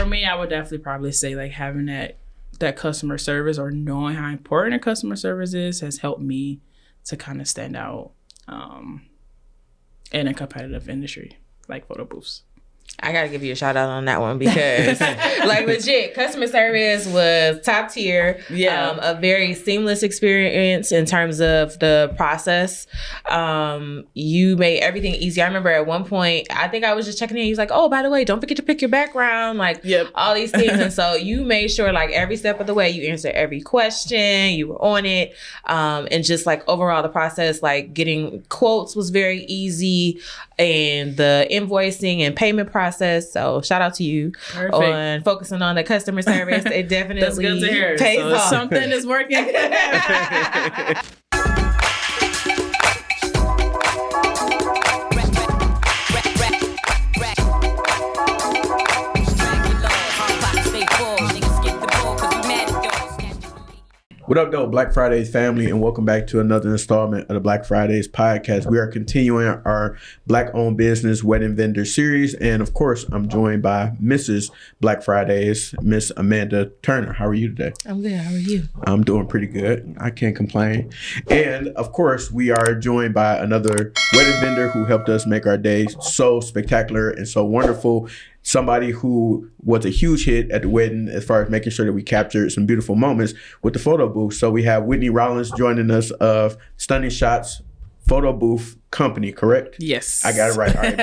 For me, I would definitely probably say like having that customer service or knowing how important a customer service is has helped me to kind of stand out in a competitive industry like photo booths. I gotta give you a shout out on that one because like legit customer service was top tier. Yeah. A very seamless experience in terms of the process. You made everything easy. I remember at one point, I think I was just checking in. He's like, oh, by the way, don't forget to pick your background. Like all these things. And so you made sure like every step of the way you answered every question, you were on it. And just like overall the process, like getting quotes was very easy and the invoicing and payment process. So shout out to you on focusing on the customer service. It definitely That's good to hear. pays so off. Something is working. What up, though, Black Fridays family, and welcome back to another installment of the Black Fridays podcast. We are continuing our Black-owned business wedding vendor series, and of course, I'm joined by Mrs. Black Fridays, Miss Amanda Turner. How are you today? I'm good. How are you? I'm doing pretty good. I can't complain. And of course, we are joined by another wedding vendor who helped us make our day so spectacular and so wonderful. Somebody who was a huge hit at the wedding as far as making sure that we captured some beautiful moments with the photo booth. So we have Whitney Rollins joining us of Stunning Shots Photobooth Company, correct? Yes. I got it right. All right.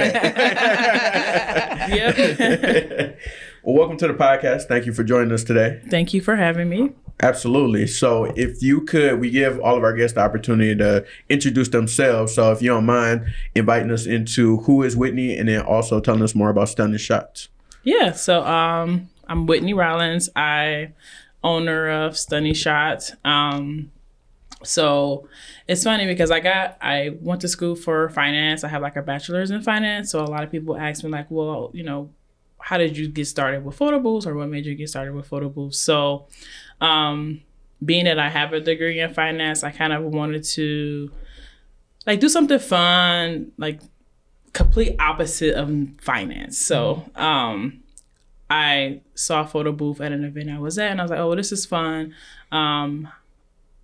Yep. Well, welcome to the podcast. Thank you for joining us today. Thank you for having me. Absolutely. So if you could, we give all of our guests the opportunity to introduce themselves. So if you don't mind inviting us into who is Whitney and then also telling us more about Stunning Shots. Yeah. So I'm Whitney Rollins. I owner of Stunning Shots. So it's funny because I went to school for finance. I have like a bachelor's in finance. So a lot of people ask me like, well, you know, how did you get started with photo booths or what made you get started with photo booths? So being that I have a degree in finance, I kind of wanted to like do something fun, like complete opposite of finance. So I saw a photo booth at an event I was at and I was like, oh, this is fun.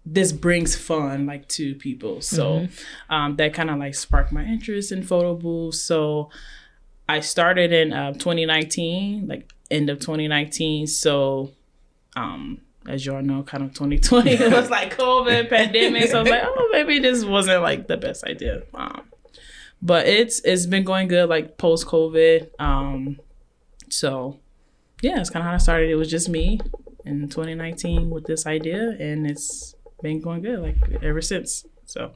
This brings fun like to people. So that kind of like sparked my interest in photo booths. So I started in 2019, like end of 2019. So as y'all know, kind of 2020, it was like COVID, pandemic. So I was like, oh, maybe this wasn't like the best idea. But it's been going good, like post-COVID. So yeah, it's kind of how I started. It was just me in 2019 with this idea, and it's been going good like ever since. So.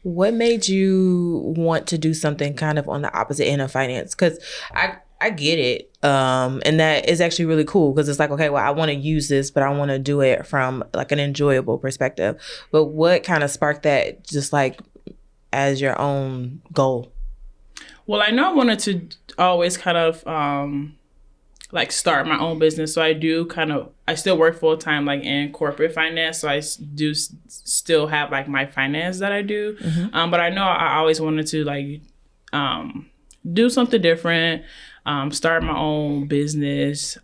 What made you want to do something kind of on the opposite end of finance? Because I get it. And that is actually really cool because it's like, okay, well, I want to use this, but I want to do it from like an enjoyable perspective. But what kind of sparked that just like as your own goal? Well, I know I wanted to always kind of like start my own business. So I still work full time like in corporate finance. So I do still have like my finance that I do. But I know I always wanted to like do something different, start my own business,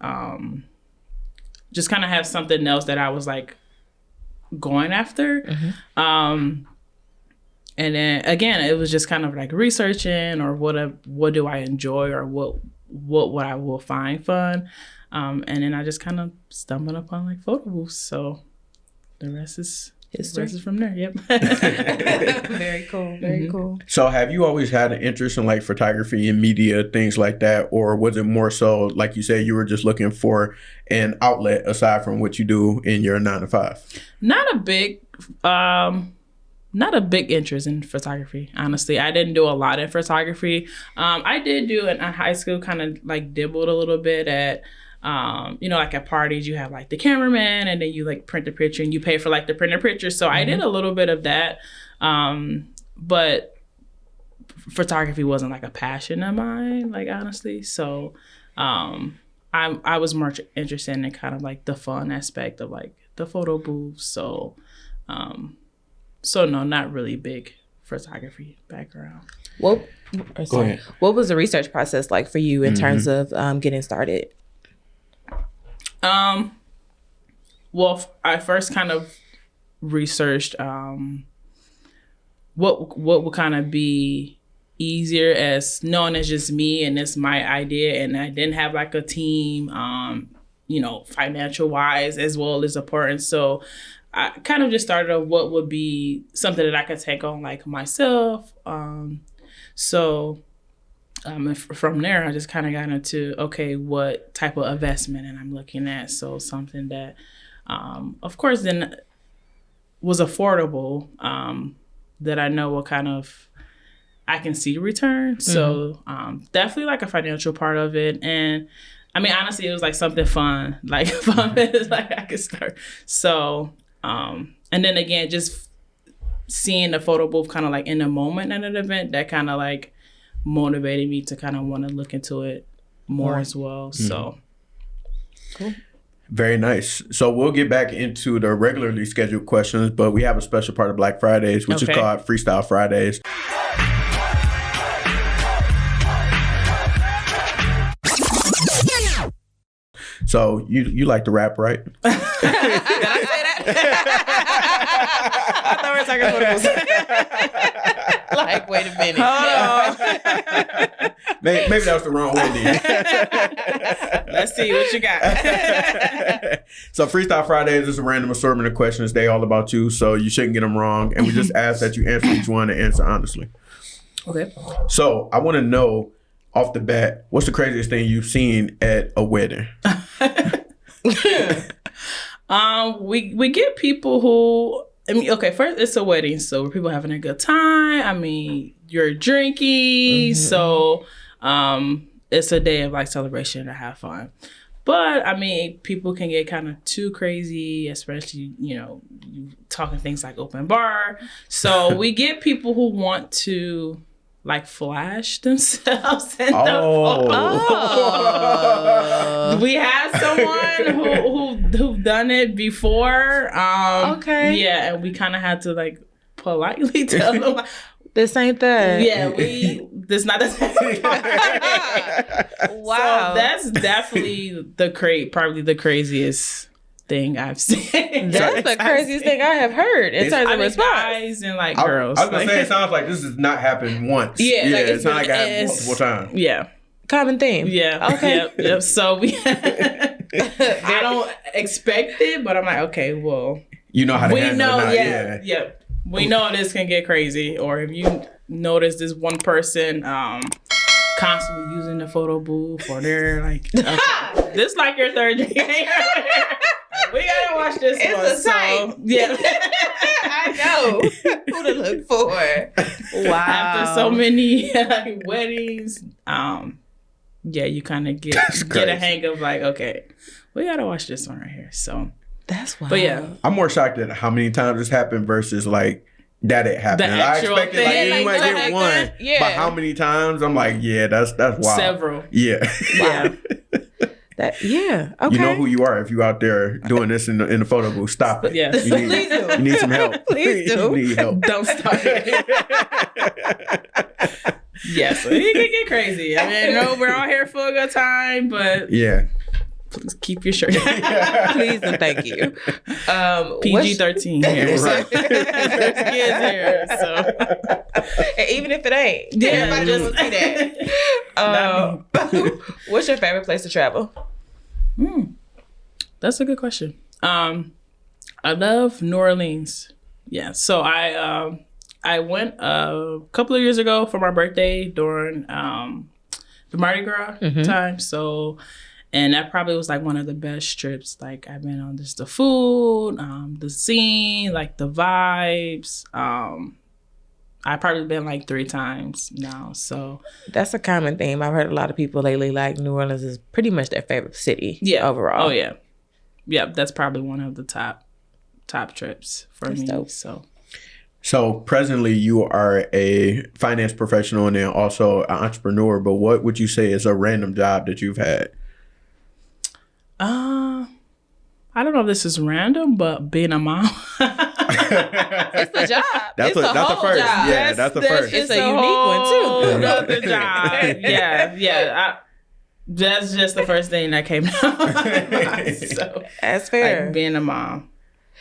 just kind of have something else that I was like going after. And then again, it was just kind of like researching or what do I enjoy or what I will find fun. And then I just kind of stumbled upon like photo booths. So the rest is history. The rest is from there. Yep. Very cool. Very cool. So have you always had an interest in like photography and media, things like that? Or was it more so, like you said, you were just looking for an outlet aside from what you do in your 9 to 5? Not a big interest in photography, honestly. I didn't do a lot in photography. I did do in high school, kind of like dibbled a little bit at, like at parties, you have like the cameraman and then you like print the picture and you pay for like the printed picture. So I did a little bit of that. But photography wasn't like a passion of mine, like honestly. So I was more interested in kind of like the fun aspect of like the photo booth. So no, not really big photography background. Go ahead. What was the research process like for you in terms of getting started? Well, I first kind of researched what would kind of be easier, as knowing it's just me and it's my idea, and I didn't have like a team, financial wise as well as important. So I kind of just started on what would be something that I could take on like myself. From there, I just kind of got into, okay, what type of investment and I'm looking at. So something that, of course, then was affordable, that I know what kind of, I can see return. Mm-hmm. So definitely like a financial part of it. And I mean, honestly, it was like something fun, like is like I could start. So, and then again, just seeing the photo booth kind of like in the moment at an event, that kind of like motivated me to kind of want to look into it more as well. Mm-hmm. So, cool. Very nice. So we'll get back into the regularly scheduled questions, but we have a special part of Black Fridays, which is called Freestyle Fridays. So you like to rap, right? Did I say that? I thought we were talking photos. Like, wait a minute. Hold on. Maybe that was the wrong Whitney. Let's see what you got. So Freestyle Fridays is a random assortment of questions. They all about you, so you shouldn't get them wrong. And we just ask that you answer each one and answer honestly. Okay. So I want to know, off the bat, what's the craziest thing you've seen at a wedding? We get people who, I mean, okay, first it's a wedding, so people having a good time. I mean, you're drinking, so it's a day of like celebration to have fun. But I mean, people can get kind of too crazy, especially, you talking things like open bar. So we get people who want to like flash themselves in the photo. We have someone who've done it before. Okay. Yeah, and we kind of had to like politely tell them, like, this ain't that. Yeah, this not the same. Wow. So that's definitely probably the craziest thing I've seen. That's the craziest thing I have heard in terms of response. Guys and like girls. I was gonna say, it sounds like this has not happened once. Yeah, like it's not like it happened multiple times. Yeah. Common theme. Yeah. Okay. Yep. So I don't expect it, but I'm like, okay, well, you know how to handle it. Yeah. We know this can get crazy. Or if you notice this one person constantly using the photo booth, or they're like, okay, this like your third drink. We gotta watch this one. It's a sight. So, yeah. I know who to look for. Wow. After so many weddings, you kind of get a hang of like, okay, we gotta watch this one right here. So that's wild. But yeah, I'm more shocked at how many times this happened versus like that it happened. I expected like you might get one, but how many times? I'm like, that's wild. Several. Yeah. Wow. Okay. You know who you are if you out there doing this in the photo booth. Stop it. Yes. You need some help. Please do. You need help. Don't start it. Yes, so it can get crazy. I mean, we're all here for a good time, but please keep your shirt down. Please and thank you. PG-13 here. There's kids here, so. And even if it ain't, everybody just see that. What's your favorite place to travel? That's a good question. I love New Orleans. Yeah, so I went a couple of years ago for my birthday during the Mardi Gras time. So. And that probably was like one of the best trips. Like I've been on just the food, the scene, like the vibes. I've probably been like 3 times now. So that's a common theme. I've heard a lot of people lately like New Orleans is pretty much their favorite city. Overall. Oh yeah. Yep. That's probably one of the top trips for me. Dope. So presently you are a finance professional and then also an entrepreneur. But what would you say is a random job that you've had? I don't know if this is random, but being a mom. It's a job. That's the first. Job. Yeah, that's the first. It's a unique one too. Another job. Yeah. That's just the first thing that came to my mind. So that's fair. Like being a mom.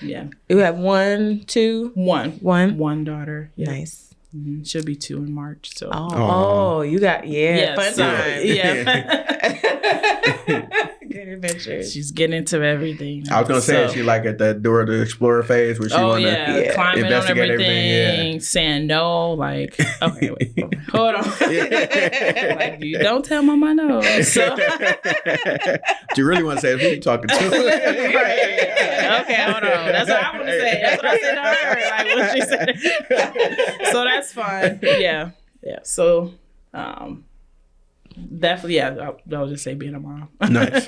Yeah. You have one, two? One daughter. Yeah. Nice. Mm-hmm. She'll be 2 in March. So you got fun time. Yeah. Good adventures. She's getting into everything. I was gonna say she like at the Dora the Explorer phase where she wanna climbing on investigate everything, saying no. Like, okay, wait, hold on. Like, you don't tell mama no. So do you really want to say who you talking to? Right. Okay, hold on. That's what I want to say. That's what I said to her. Like what she said. So that's fun. Yeah. So definitely, I'll just say being a mom. Nice.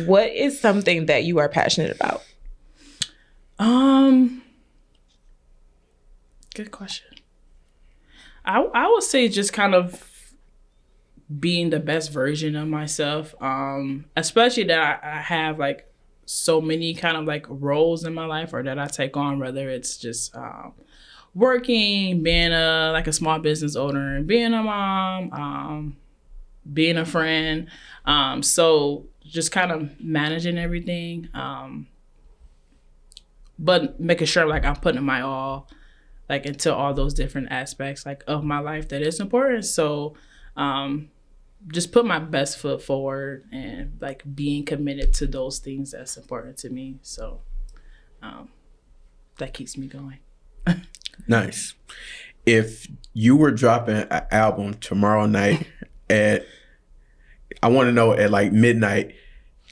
What is something that you are passionate about? Good question. I would say just kind of being the best version of myself. Especially that I have like so many kind of like roles in my life, or that I take on, whether it's just working, being a small business owner, being a mom, being a friend. So just kind of managing everything. But making sure like I'm putting my all like into all those different aspects like of my life that is important. So just put my best foot forward and like being committed to those things that's important to me. So that keeps me going. Nice. If you were dropping an album tomorrow night I want to know at like midnight,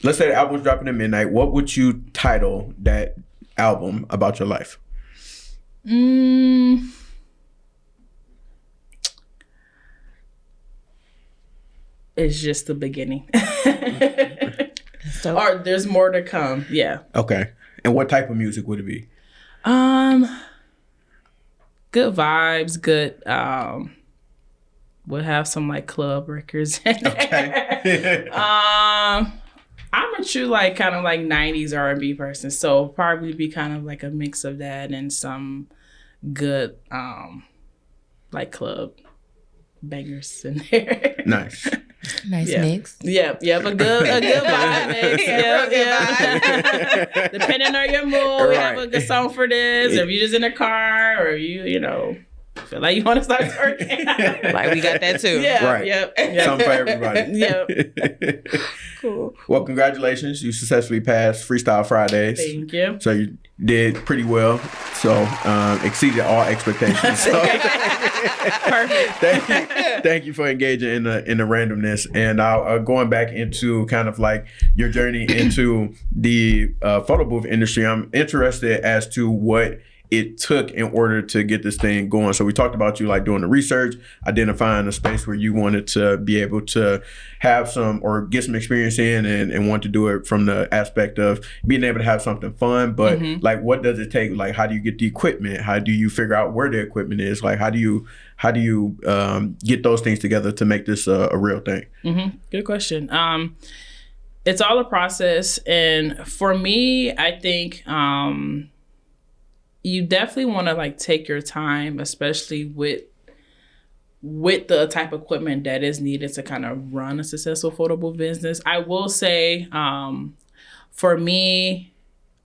let's say the album's dropping at midnight, what would you title that album about your life? It's just the beginning. Or there's more to come. Yeah. Okay. And what type of music would it be? Good vibes, good we'll have some like club records in there. Okay. I'm a true like kind of like 90s R&B person, so probably be kind of like a mix of that and some good like club bangers in there. Nice. Nice mix. Yep, a good vibe mix. Yep. Depending on your mood, we have a good song for this. Or if you're just in a car, or you know, feel like you want to start twerking. Like we got that too. Yeah, right. Yep. Something for everybody. Yep. Cool. Well, congratulations. You successfully passed Freestyle Fridays. Thank you. So you did pretty well. So exceeded all expectations. So Perfect. Thank you for engaging in the randomness. And going back into kind of like your journey into the photo booth industry, I'm interested as to what it took in order to get this thing going. So we talked about you like doing the research, identifying a space where you wanted to be able to have some or get some experience in and want to do it from the aspect of being able to have something fun. But like, what does it take? Like, how do you get the equipment? How do you figure out where the equipment is? Like, how do you get those things together to make this a real thing? Good question. It's all a process. And for me, I think, you definitely want to like take your time, especially with the type of equipment that is needed to kind of run a successful photo booth business. I will say, for me,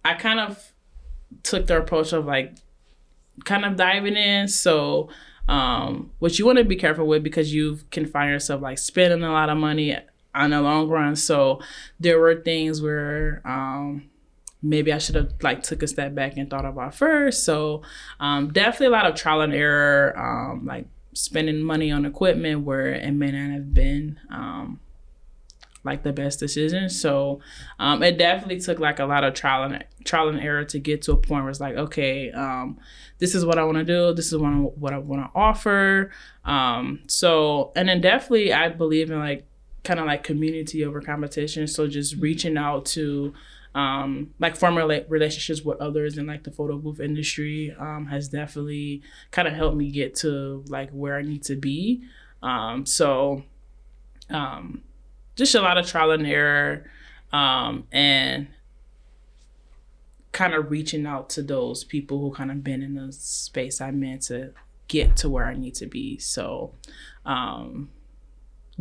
I kind of took the approach of like kind of diving in. So what you want to be careful with, because you can find yourself like spending a lot of money on the long run. So there were things where maybe I should have like took a step back and thought about first. So definitely a lot of trial and error, like spending money on equipment where it may not have been like the best decision. So it definitely took like a lot of trial and error to get to a point where it's like, okay, this is what I want to do. This is what I want to offer. So, and then definitely I believe in like kind of like community over competition. So just reaching out to like former relationships with others in like the photo booth industry has definitely kind of helped me get to like where I need to be. So just a lot of trial and error and kind of reaching out to those people who kind of been in the space I'm in to get to where I need to be. So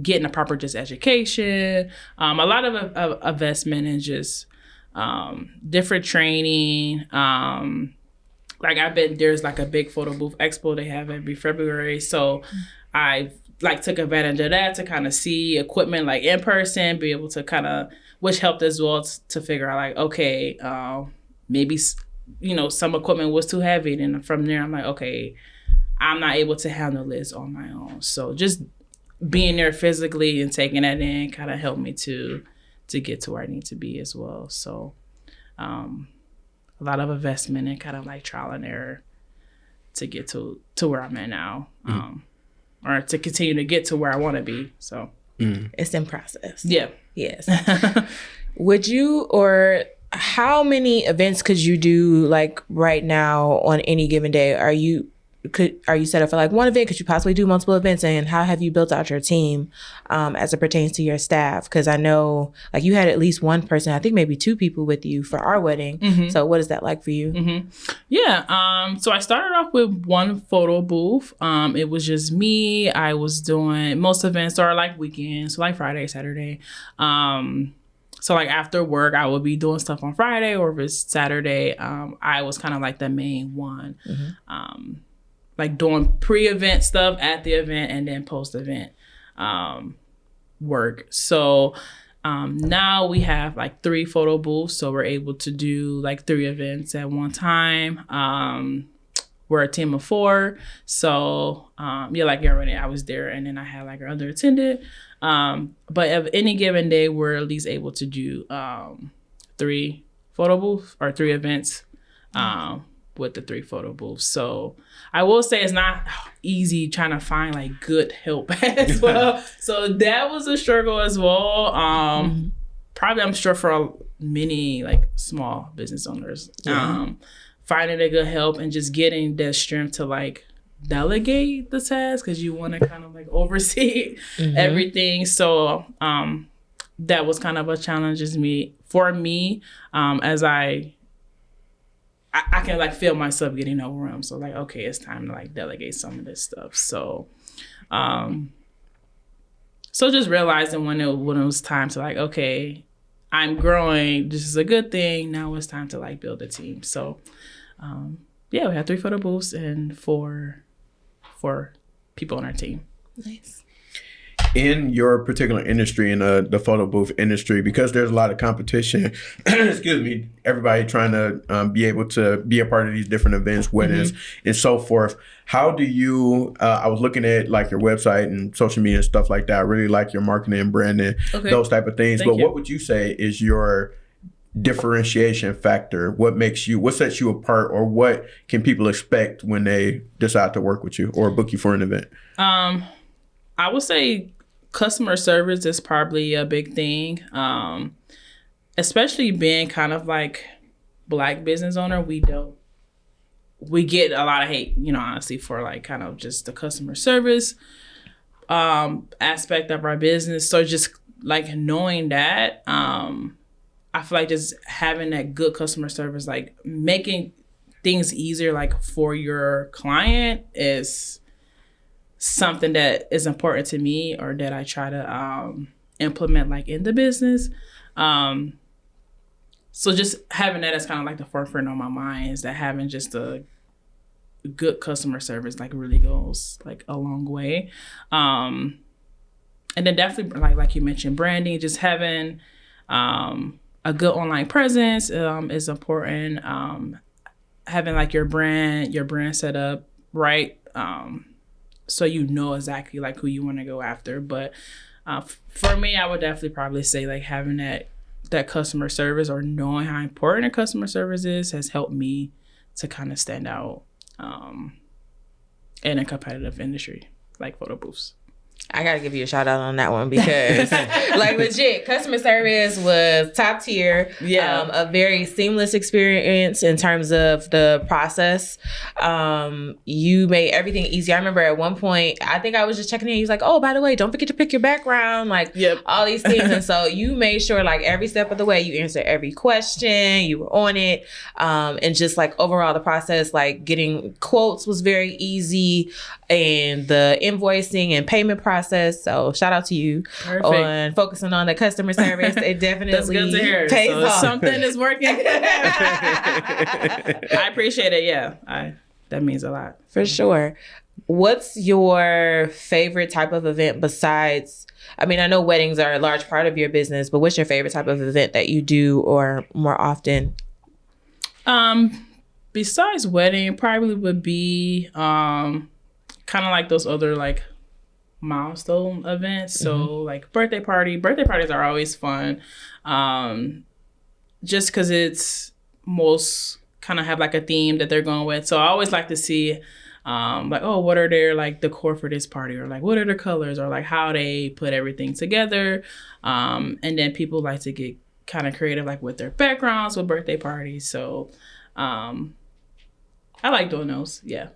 getting a proper just education, a lot of investment and just different training. Like there's like a big photo booth expo they have every February. So I like took advantage of that to kind of see equipment like in person, be able to kind of, which helped as well to figure out like, okay, maybe, some equipment was too heavy. And from there, I'm like, okay, I'm not able to handle this on my own. So just being there physically and taking that in kind of helped me to get to where I need to be as well. So a lot of investment and kind of like trial and error to get to where I'm at now, or to continue to get to where I want to be. So it's in process. Yeah. Yes. Would you, or how many events could you do like right now on any given day? Are you set up for like one event? Could you possibly do multiple events? And how have you built out your team as it pertains to your staff? Because I know like you had at least one person, I think maybe two people with you for our wedding. Mm-hmm. So what is that like for you? Mm-hmm. Yeah. So I started off with one photo booth. It was just me. I was doing most events are like weekends, so like Friday, Saturday. So like after work, I would be doing stuff on Friday, or if it's Saturday, I was kind of like the main one. Mm-hmm. Like doing pre-event stuff at the event and then post-event work. So now we have like 3 photo booths. So we're able to do like 3 events at one time. We're a team of 4. So like already I was there, and then I had like our other attendant. But of any given day, we're at least able to do 3 photo booths or 3 events. With the 3 photo booths. So I will say it's not easy trying to find like good help as well. So that was a struggle as well. Probably I'm sure for many like small business owners, finding a good help and just getting the strength to like delegate the task, because you want to kind of like oversee everything. So that was kind of a challenge for me as I can like feel myself getting overwhelmed. So like, okay, it's time to like delegate some of this stuff. So, so just realizing when it was time to like, okay, I'm growing. This is a good thing. Now it's time to like build a team. So, we have 3 photo booths and 4 people on our team. Nice. In your particular industry, in the photo booth industry, because there's a lot of competition, excuse me, everybody trying to be able to be a part of these different events, weddings, and so forth. How do you, I was looking at like your website and social media and stuff like that. I really like your marketing and branding, those type of things. But what would you say is your differentiation factor? What sets you apart, or what can people expect when they decide to work with you or book you for an event? I would say customer service is probably a big thing, especially being kind of like Black business owner. We get a lot of hate, honestly, for like kind of just the customer service aspect of our business. So just like knowing that, I feel like just having that good customer service, like making things easier like for your client, is something that is important to me, or that I try to implement like in the business. So just having that as kind of like the forefront on my mind, is that having just a good customer service like really goes like a long way. And then definitely like you mentioned, branding, just having a good online presence is important. Having like your brand set up right. So exactly like who you want to go after. But for me, I would definitely probably say like having that customer service, or knowing how important a customer service is, has helped me to kind of stand out in a competitive industry like photo booths. I gotta give you a shout out on that one, because like legit customer service was top tier. Yeah. A very seamless experience in terms of the process. You made everything easy. I remember at one point, I think I was just checking in. He's like, oh, by the way, don't forget to pick your background, like all these things. And so you made sure like every step of the way you answered every question, you were on it. And just like overall the process, like getting quotes was very easy, and the invoicing and payment process. So shout out to you on focusing on the customer service. It definitely That's good to hear. pays so off. Something is working. I appreciate it. Yeah, that means a lot. For sure. What's your favorite type of event besides, I mean, I know weddings are a large part of your business, but what's your favorite type of event that you do or more often? Besides wedding, probably would be kind of like those other like milestone events. So like birthday parties are always fun. Just because it's most kind of have like a theme that they're going with. So I always like to see like, oh, what are their like decor for this party, or like what are their colors, or like how they put everything together. And then people like to get kind of creative like with their backgrounds with birthday parties. So I like doing those. Yeah.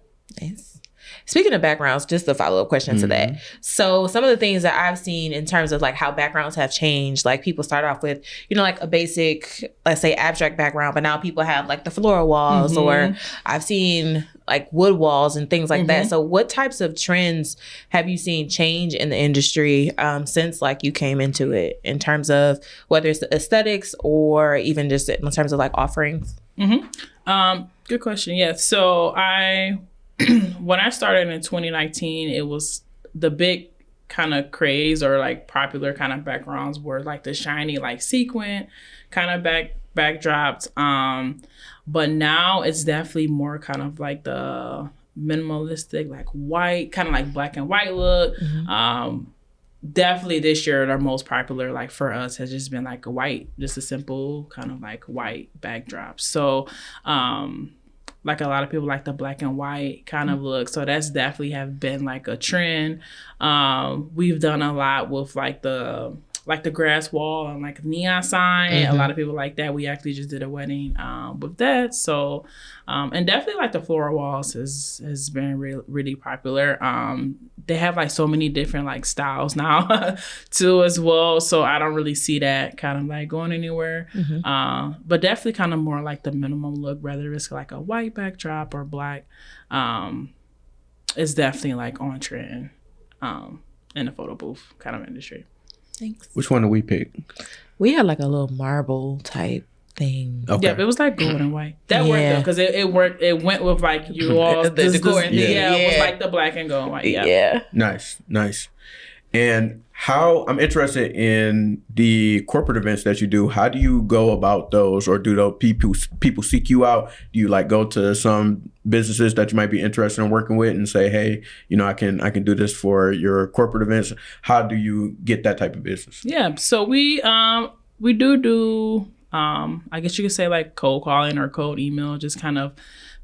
Nice. Speaking of backgrounds, just a follow-up question to that. So some of the things that I've seen in terms of like how backgrounds have changed, like people start off with, you know, like a basic, let's say abstract background, but now people have like the floral walls, or I've seen like wood walls and things like that. So what types of trends have you seen change in the industry since like you came into it, in terms of whether it's the aesthetics or even just in terms of like offerings? Good question. Yeah. So when I started in 2019, it was the big kind of craze, or like popular kind of backgrounds were like the shiny, like sequin kind of backdrops. But now it's definitely more kind of like the minimalistic, like white, kind of like black and white look. Definitely this year, the most popular, like for us, has just been like a white, just a simple kind of like white backdrop. So, like a lot of people like the black and white kind of look. So that's definitely have been like a trend. We've done a lot with like the grass wall and like neon sign. A lot of people like that. We actually just did a wedding with that. So, and definitely like the floral walls has been really popular. They have like so many different like styles now too as well. So I don't really see that kind of like going anywhere. But definitely kind of more like the minimum look, whether it's like a white backdrop or black, is definitely like on trend in the photo booth kind of industry. Thanks. Which one do we pick? We had like a little marble type thing. Okay. Yeah, it was like gold and white. That worked though, because it worked. It went with like you all the decor. It was like the black and gold and white. Yeah. Nice. And how, I'm interested in the corporate events that you do. How do you go about those, or do those people seek you out? Do you like go to some businesses that you might be interested in working with and say, hey, you know, I can do this for your corporate events? How do you get that type of business? Yeah, so we do I guess you could say like cold calling or cold email, just kind of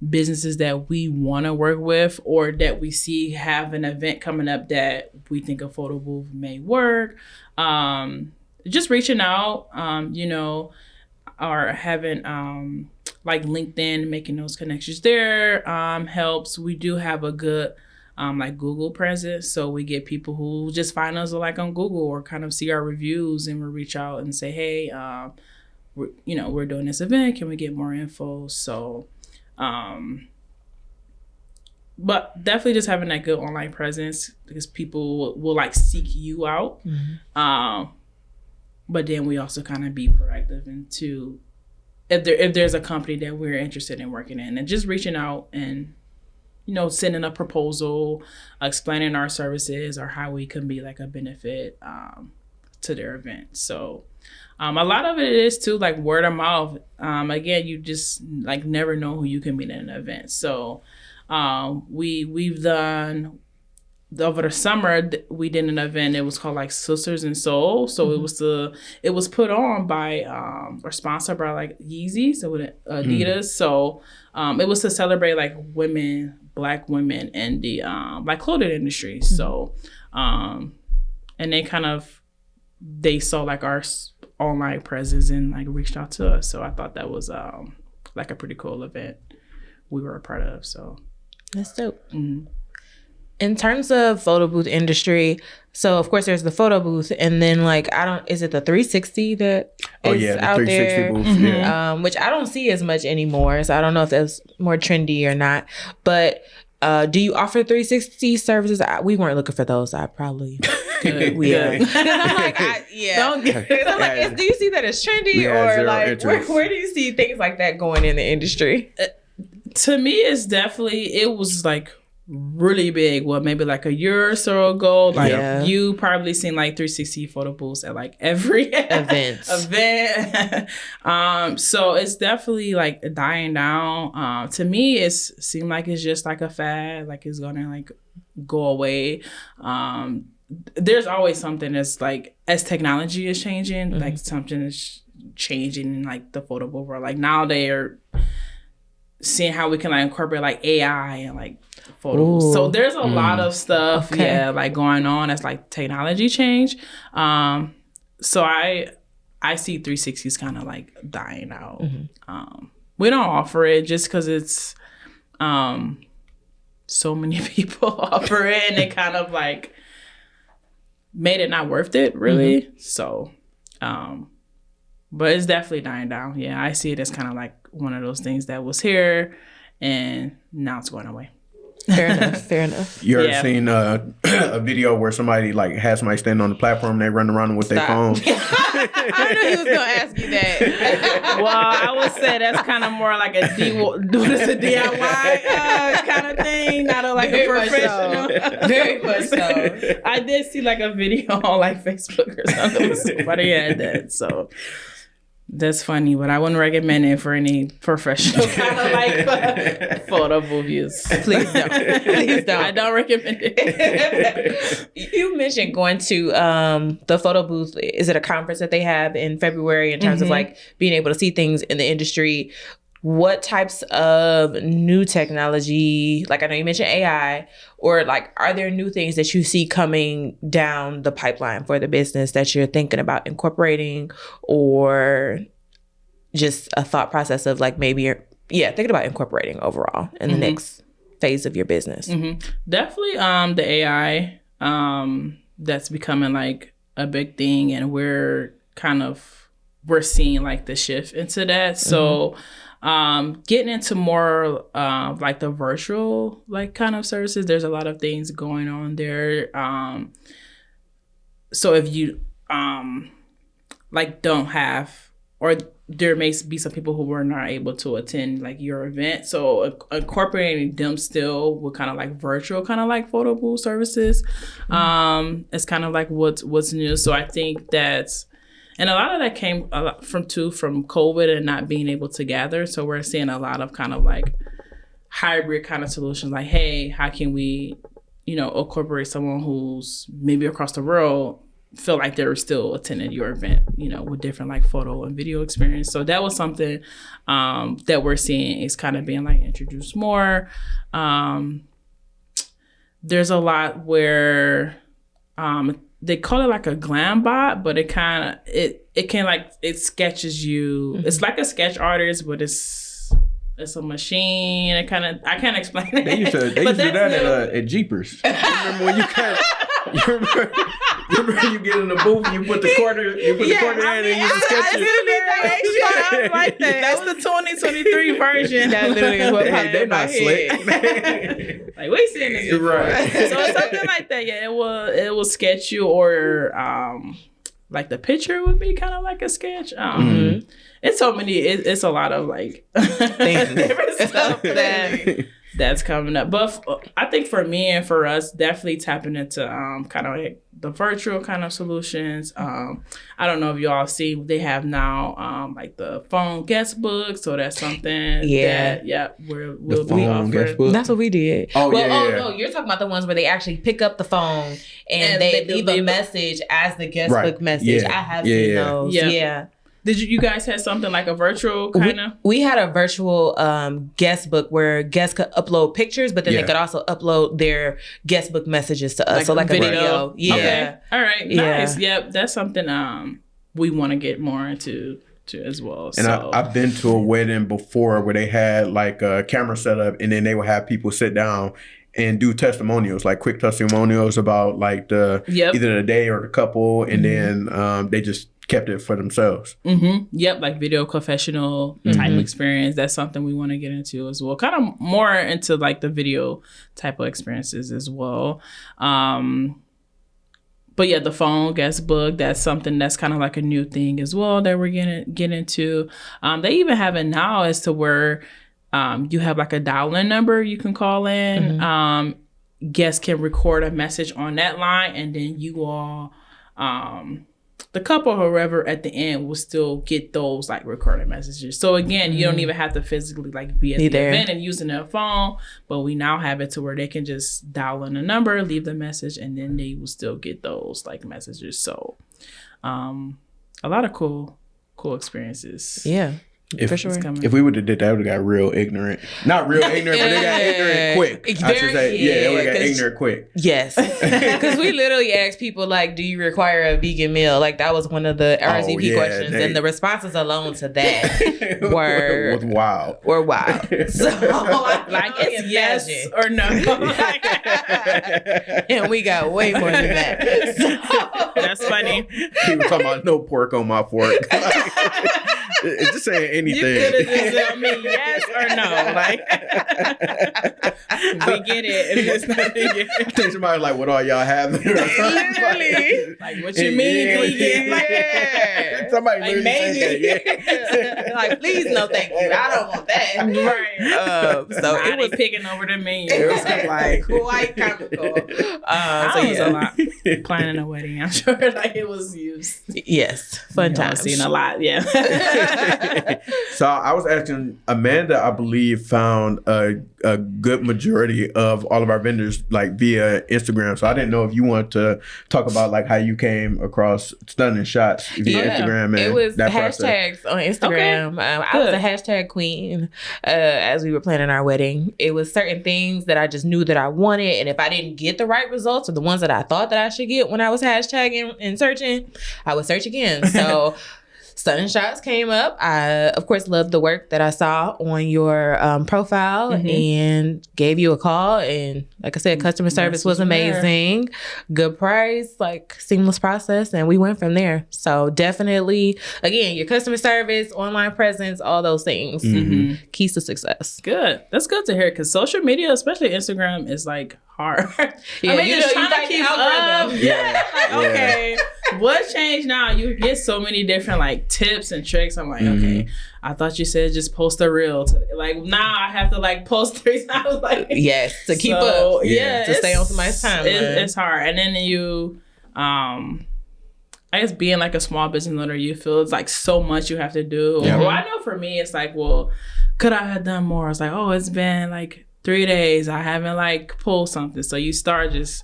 businesses that we want to work with, or that we see have an event coming up that we think a photo booth may work. Just reaching out, you know, or having like LinkedIn, making those connections there helps. We do have a good like Google presence, so we get people who just find us like on Google or kind of see our reviews, and we'll reach out and say, hey, we're doing this event, can we get more info? So but definitely just having that good online presence, because people will like seek you out. But then we also kind of be proactive into if there's a company that we're interested in working in, and just reaching out and, you know, sending a proposal, explaining our services or how we can be like a benefit to their event. So a lot of it is too like word of mouth. Again, you just like never know who you can meet at an event. So we've done over the summer, we did an event. It was called like Sisters in Soul. So it was put on by or sponsored by like Yeezy, so with Adidas. So it was to celebrate like Black women in the like clothing industry. So and they saw like our online presence and like reached out to us. So I thought that was like a pretty cool event we were a part of. So that's dope. In terms of photo booth industry, so of course there's the photo booth, and then like is it the 360 that is out the 360 there? Booth, yeah. Which I don't see as much anymore, so I don't know if that's more trendy or not. But Do you offer 360 services? We weren't looking for those. I probably could. Yeah. Because I'm like, I'm like, do you see that as trendy or like where do you see things like that going in the industry? To me, it's definitely, it was like really big. Well, maybe like a year or so ago. Like you probably seen like 360 photo booths at like every event. So it's definitely like dying down. To me, it seemed like it's just like a fad. Like it's gonna like go away. There's always something that's like, as technology is changing, like something is changing in like the photo booth world. Like now they are seeing how we can like incorporate like AI and like photos. So there's a lot of stuff, like going on as like technology change. So I see 360s kind of like dying out. We don't offer it just because it's so many people offer it, and it kind of like made it not worth it, really. So, but it's definitely dying down. Yeah, I see it as kind of like one of those things that was here and now it's going away. Fair enough. You ever seen a video where somebody like has somebody standing on the platform and they run around with their phone? I knew he was gonna ask you that. Well, I would say that's kind of more like a DIY kind of thing, not like a professional. Very much so. I did see like a video on like Facebook or something. Somebody had that, so. That's funny, but I wouldn't recommend it for any professional kind of like photo booth use. Please don't. Please don't. I don't recommend it. You mentioned going to the photo booth. Is it a conference that they have in February in terms of like being able to see things in the industry? What types of new technology, like I know you mentioned AI, or like are there new things that you see coming down the pipeline for the business that you're thinking about incorporating, or just a thought process of like maybe you're thinking about incorporating overall in the next phase of your business? Definitely the AI that's becoming like a big thing, and we're seeing like the shift into that. So getting into more like the virtual like kind of services, there's a lot of things going on there. So if you like don't have, or there may be some people who were not able to attend like your event, so incorporating them still with kind of like virtual kind of like photo booth services is kind of like what's new. So I think that's, and a lot of that came from COVID and not being able to gather. So we're seeing a lot of kind of like hybrid kind of solutions. Like, hey, how can we, incorporate someone who's maybe across the world, feel like they're still attending your event, with different like photo and video experience. So that was something that we're seeing is kind of being like introduced more. There's a lot where they call it like a glam bot, but it can like, it sketches you. It's like a sketch artist, but it's a machine. I can't explain it. They used to do that at Jeepers. You remember when you remember you get in the booth and you put the quarter in and you just sketch it. Like that. That's the 2023 version. That literally is what popped in my head. Like, we seen this before. Right. So it's something like that. Yeah, it will sketch you, or like the picture would be kind of like a sketch. It's so many. It's a lot of like different stuff that's coming up. But I think for me and for us, definitely tapping into kind of like the virtual kind of solutions. I don't know if y'all see, they have now like the phone guest book. So that's something that we'll be offering. That's what we did. Oh, no, you're talking about the ones where they actually pick up the phone and they leave a message as the guest book message. I have seen those. Yeah. Did you guys have something like a virtual kind of? We had a virtual guest book where guests could upload pictures, but then they could also upload their guest book messages to us. Like so like a video. Yeah. Okay. All right. Nice. Yep. That's something we want to get more into as well. And I've been to a wedding before where they had like a camera set up, and then they would have people sit down and do testimonials, like quick testimonials about like either the day or the couple, and then they just kept it for themselves. Yep, like video confessional type experience. That's something we want to get into as well. Kind of more into like the video type of experiences as well. But yeah, the phone guest book, that's something that's kind of like a new thing as well that we're getting into. They even have it now as to where you have like a dial-in number you can call in. Guests can record a message on that line, and then you all, the couple or whoever at the end will still get those like recorded messages. So again, you don't even have to physically like be at the event and using their phone, but we now have it to where they can just dial in a number, leave the message, and then they will still get those like messages. So a lot of cool experiences. Yeah. For sure. If we would have did that, we would have got real ignorant. Not real ignorant, but they got ignorant quick. I should say, they would have got ignorant quick. Yes. Because we literally asked people, like, do you require a vegan meal? Like, that was one of the RSVP questions. And the responses alone to that were wild. So, like, it's yes or no. And we got way more than that. So, that's funny. People talking about no pork on my fork. It's just saying anything. You could have just told me yes or no. Like, we get it. It's not vegan. I think somebody like, what all y'all have? Literally. Like, what you mean vegan? Yeah. Somebody like, maybe. That, like, please, no, thank you. I don't want that. Right. So it was picking over the menu. It was like quite comical. So it was a lot. Planning a wedding, I'm sure. Like, it was used. Yes, fun times. Seen a lot. Yeah. So I was asking Amanda, I believe, found a good majority of all of our vendors like via Instagram. So I didn't know if you wanted to talk about like how you came across stunning shots via Instagram. And it was that hashtags on Instagram. Okay. I was a hashtag queen as we were planning our wedding. It was certain things that I just knew that I wanted, and if I didn't get the right results or the ones that I thought that I should get when I was hashtagging and searching, I would search again. So Stunning Shots came up. I, of course, loved the work that I saw on your profile and gave you a call. And like I said, customer service was amazing. Good price, like seamless process. And we went from there. So definitely, again, your customer service, online presence, all those things. Keys to success. Good. That's good to hear because social media, especially Instagram, is like hard. Yeah, I mean, you trying to keep algorithm. Okay. What changed now? You get so many different like tips and tricks. I'm like, okay, I thought you said just post a reel. Like now I have to like post 3 times. Like yes, to keep up. Yeah, to stay on somebody's time. It's hard. And then you, I guess being like a small business owner, you feel it's like so much you have to do. Well, I know for me, it's like, well, could I have done more? It's like, oh, it's been like 3 days. I haven't like pulled something. So you start just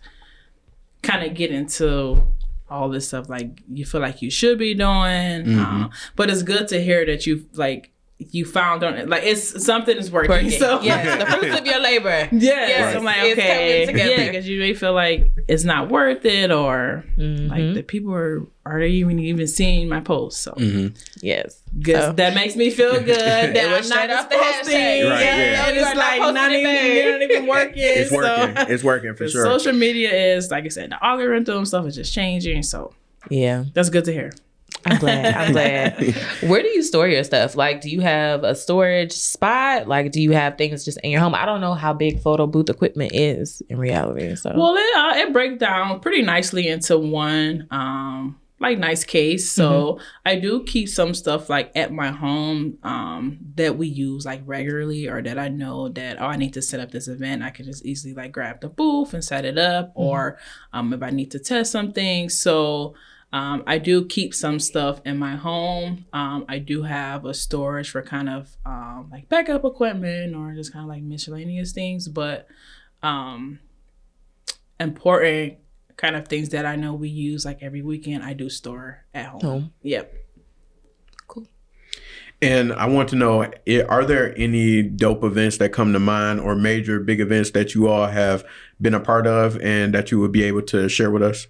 kind of get into all this stuff like you feel like you should be doing. But it's good to hear that you found on it. Like it's something is working. So yes, the fruits of your labor. Yes. I'm like, okay. Yeah, because you may feel like it's not worth it or like the people are they even seeing my posts. So yes. Good. So, that makes me feel good. That I'm not just posting. Right, and it's like not even working. It's working. It's working for sure. Social media is, like I said, the algorithm stuff is just changing. So yeah, that's good to hear. I'm glad. Where do you store your stuff? Like, do you have a storage spot? Like, do you have things just in your home? I don't know how big Photobooth equipment is in reality. So, well, it breaks down pretty nicely into one like nice case. So I do keep some stuff like at my home that we use like regularly, or that I know that I need to set up this event. I can just easily like grab the booth and set it up, or if I need to test something. So I do keep some stuff in my home. I do have a storage for kind of like backup equipment or just kind of like miscellaneous things, but important kind of things that I know we use like every weekend, I do store at home. Yep. Cool. And I want to know, are there any dope events that come to mind or major big events that you all have been a part of and that you would be able to share with us?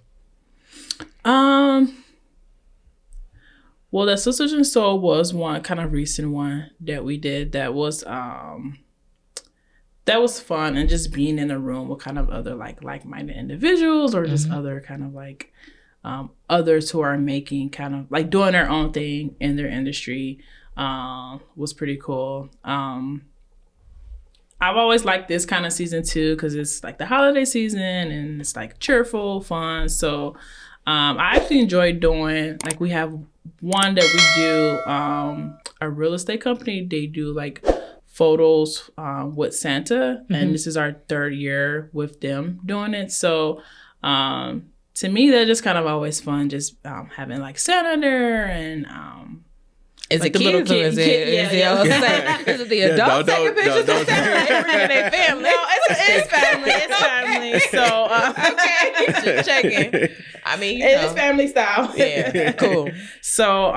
Well, the Sisters in Soul was one kind of recent one that we did that was fun, and just being in a room with kind of other like-minded individuals or just other kind of like others who are making kind of like doing their own thing in their industry was pretty cool. I've always liked this kind of season too because it's like the holiday season and it's like cheerful, fun. So I actually enjoy doing, like, we have one that we do, a real estate company. They do like photos with Santa, and this is our 3rd year with them doing it. So to me, they're just kind of always fun, just having like Santa there and is like it kids or is it? Is it the adults taking pictures of Santa and bringing their family? No, it's family. It's family. So okay, just checking. I mean, it's family style. Yeah, cool. So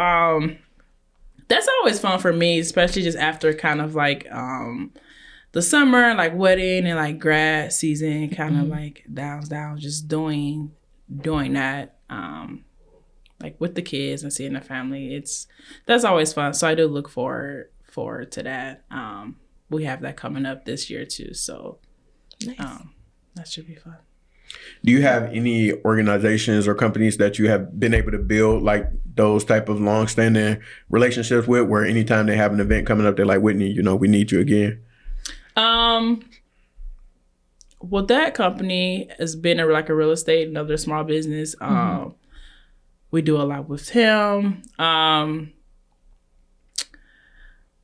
that's always fun for me, especially just after kind of like the summer, like wedding and like grad season, kind of like down, just doing that. Like with the kids and seeing the family, that's always fun. So I do look forward to that. We have that coming up this year too, so nice. That should be fun. Do you have any organizations or companies that you have been able to build like those type of long-standing relationships with, where anytime they have an event coming up, they're like, Whitney, we need you again? Well, that company has been like a real estate, another small business. We do a lot with him.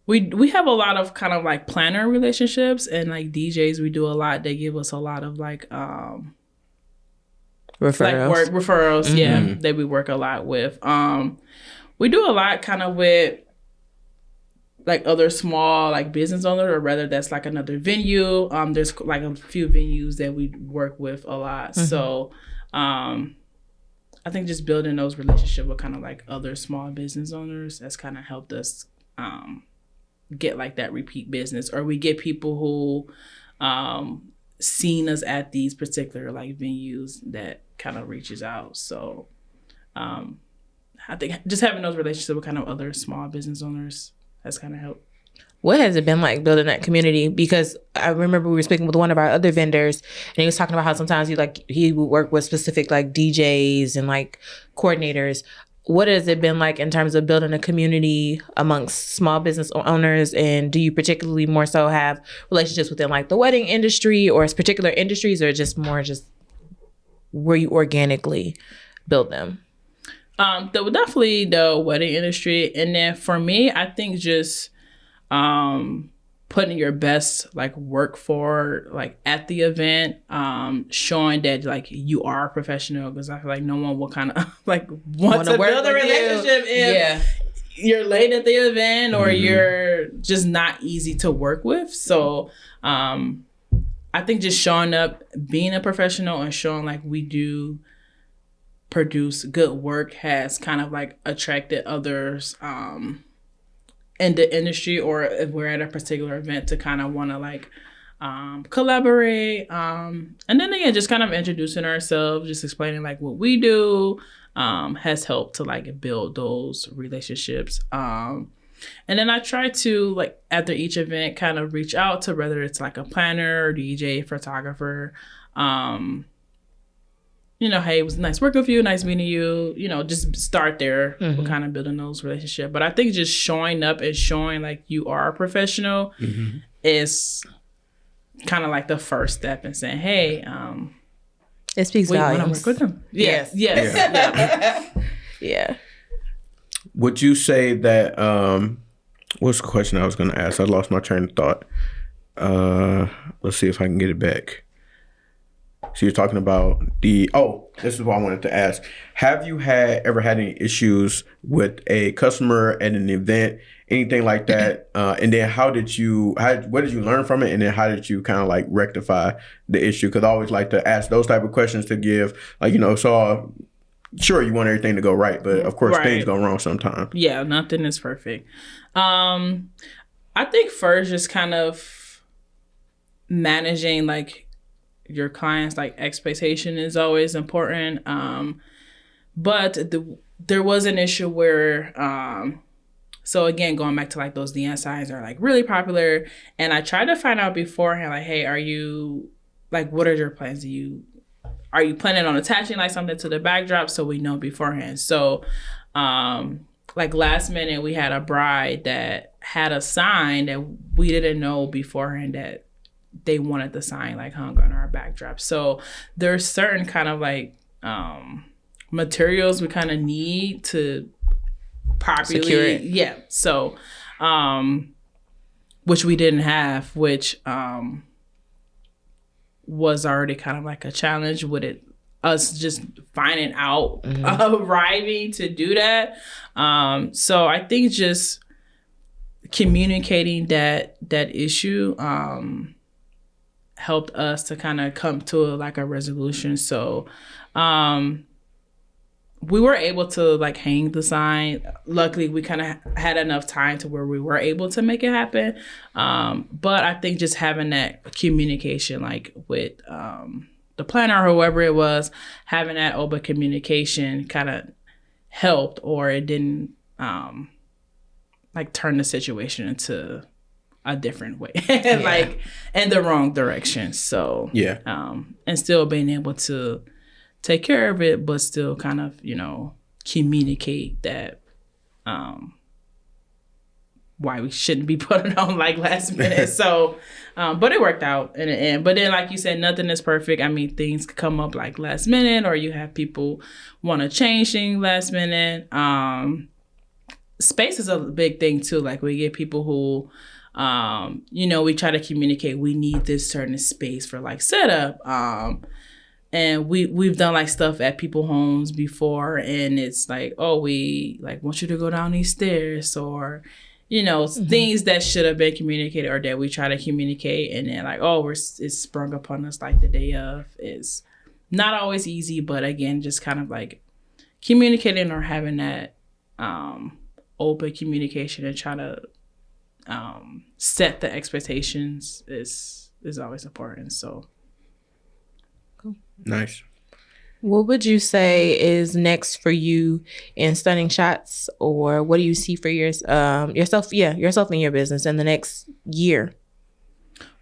We have a lot of kind of like planner relationships, and like DJs, we do a lot. They give us a lot of like referrals, yeah, that we work a lot with. We do a lot kind of with like other small like business owners, or rather that's like another venue. There's like a few venues that we work with a lot. So I think just building those relationships with kind of like other small business owners has kind of helped us get like that repeat business, or we get people who seen us at these particular like venues that kind of reaches out. So I think just having those relationships with kind of other small business owners has kind of helped. What has it been like building that community? Because I remember we were speaking with one of our other vendors, and he was talking about how sometimes he would work with specific like DJs and like coordinators. What has it been like in terms of building a community amongst small business owners? And do you particularly more so have relationships within like the wedding industry or particular industries, or just more just where you organically build them? Definitely the wedding industry. And then for me, I think just putting your best like work forward like at the event, showing that like you are a professional, because I feel like no one will kind of like want to build a relationship if you're late at the event or you're just not easy to work with. So I think just showing up, being a professional, and showing like we do produce good work has kind of like attracted others in the industry, or if we're at a particular event, to kind of want to like collaborate, and then again just kind of introducing ourselves, just explaining like what we do has helped to like build those relationships. And then I try to like after each event kind of reach out to whether it's like a planner, DJ, photographer, hey, it was nice working with you, nice meeting you, just start there with kind of building those relationships. But I think just showing up and showing like you are a professional is kind of like the first step in saying, hey, it speaks volumes. Want to work with them? Yes. Yeah. Would you say that, what's the question I was going to ask? I lost my train of thought. Let's see if I can get it back. So you're talking about this is what I wanted to ask. Have you ever had any issues with a customer at an event, anything like that? And then what did you learn from it? And then how did you kind of like rectify the issue? Because I always like to ask those type of questions to give, like, so sure you want everything to go right, but of course things go wrong sometimes. Yeah, nothing is perfect. I think first just kind of managing like your clients' like expectation is always important. But there was an issue where, so again, going back to like those neon signs are like really popular. And I tried to find out beforehand, like, hey, are you like, what are your plans? are you planning on attaching like something to the backdrop so we know beforehand? So like last minute we had a bride that had a sign that we didn't know beforehand that they wanted the sign like hung on our backdrop. So there's certain kind of like materials we kind of need to properly secure it. Yeah. So which we didn't have, which was already kind of like a challenge with it, us just finding out, arriving to do that. So I think just communicating that issue helped us to kind of come to like a resolution. So we were able to like hang the sign. Luckily, we kind of had enough time to where we were able to make it happen. But I think just having that communication, like with the planner or whoever it was, having that open communication kind of helped, or it didn't like turn the situation into a different way, like in the wrong direction. So and still being able to take care of it, but still kind of, you know, communicate that why we shouldn't be putting on like last minute. So, but it worked out in the end. But then, like you said, nothing is perfect. I mean, things could come up like last minute, or you have people want to change things last minute. Space is a big thing too. Like we get people who, you know, we try to communicate, we need this certain space for like setup. And we've done like stuff at people's homes before, and it's like, oh, we like want you to go down these stairs, or, you know, things that should have been communicated or that we try to communicate, and then like, oh, it's sprung upon us like the day of. Is not always easy, but again, just kind of like communicating or having that open communication and trying to set the expectations is always important. So. Cool. Nice. What would you say is next for you in Stunning Shots, or what do you see for yourself in your business in the next year?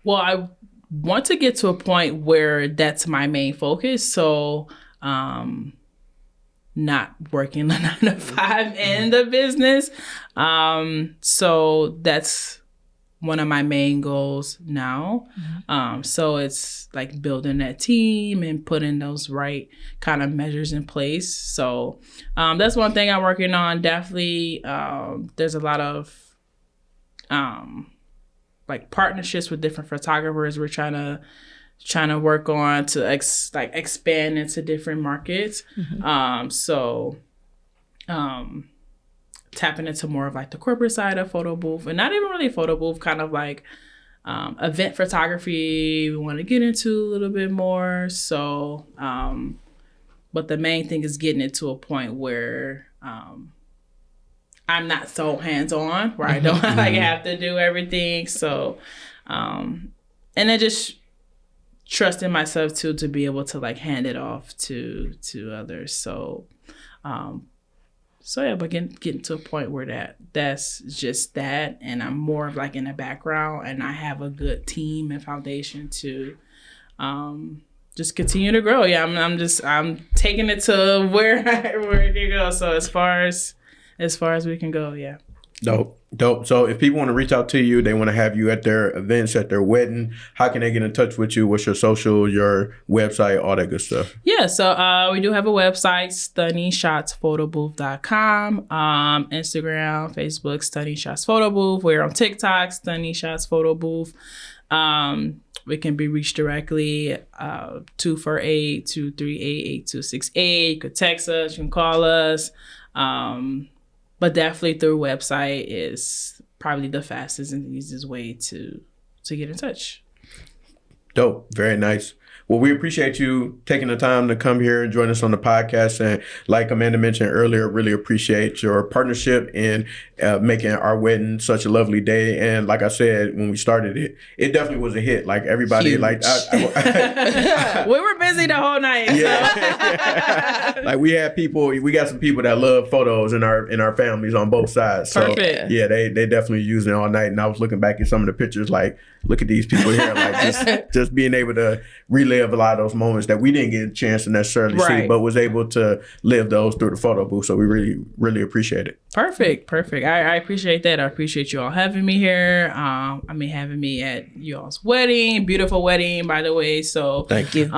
Well, I want to get to a point where that's my main focus. So, not working the 9 to 5 in the business. So that's one of my main goals now. So it's like building that team and putting those right kind of measures in place. So that's one thing I'm working on. Definitely, there's a lot of like partnerships with different photographers. We're trying to work on to expand into different markets. Tapping into more of like the corporate side of Photobooth, and not even really Photobooth, kind of like event photography we want to get into a little bit more. So, but the main thing is getting it to a point where I'm not so hands-on, where I don't like have to do everything. So, and then just trusting myself too, to be able to like hand it off to others. So, but getting to a point where that's just that, and I'm more of like in the background, and I have a good team and foundation to just continue to grow. Yeah, I'm taking it to where it can go. So as far as we can go, yeah. Dope. So if people want to reach out to you, they want to have you at their events, at their wedding, how can they get in touch with you? What's your social, your website, all that good stuff? Yeah, so we do have a website, stunningshotsphotoBooth.com, Instagram, Facebook, Stunning Shots Photobooth. We're on TikTok, Stunning Shots Photobooth. We can be reached directly, 248-238-8268. You could text us, you can call us. But definitely through website is probably the fastest and easiest way to get in touch. Dope. Very nice. Well, we appreciate you taking the time to come here and join us on the podcast. And like Amanda mentioned earlier, really appreciate your partnership in making our wedding such a lovely day. And like I said, when we started it definitely was a hit. Like everybody, huge. Like we were busy the whole night. Yeah. So. Like we got some people that love photos in our families on both sides. So perfect. Yeah, they definitely used it all night. And I was looking back at some of the pictures, like, look at these people here, like just being able to relive relive a lot of those moments that we didn't get a chance to necessarily see, but was able to live those through the photo booth. So we really, really appreciate it. Perfect. I appreciate that. I appreciate you all having me here. Having me at y'all's wedding. Beautiful wedding, by the way. So thank you.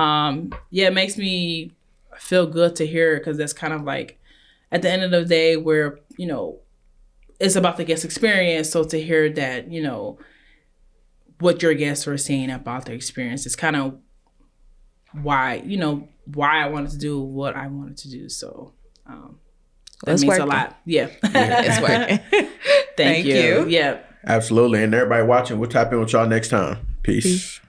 It makes me feel good to hear, because that's kind of like, at the end of the day, where, you know, it's about the guest experience. So to hear that, you know, what your guests were saying about their experience is kind of why I wanted to do what I wanted to do. So that means a lot. Yeah. It's working. Thank you. Yeah. Absolutely. And everybody watching, we'll tap in with y'all next time. Peace.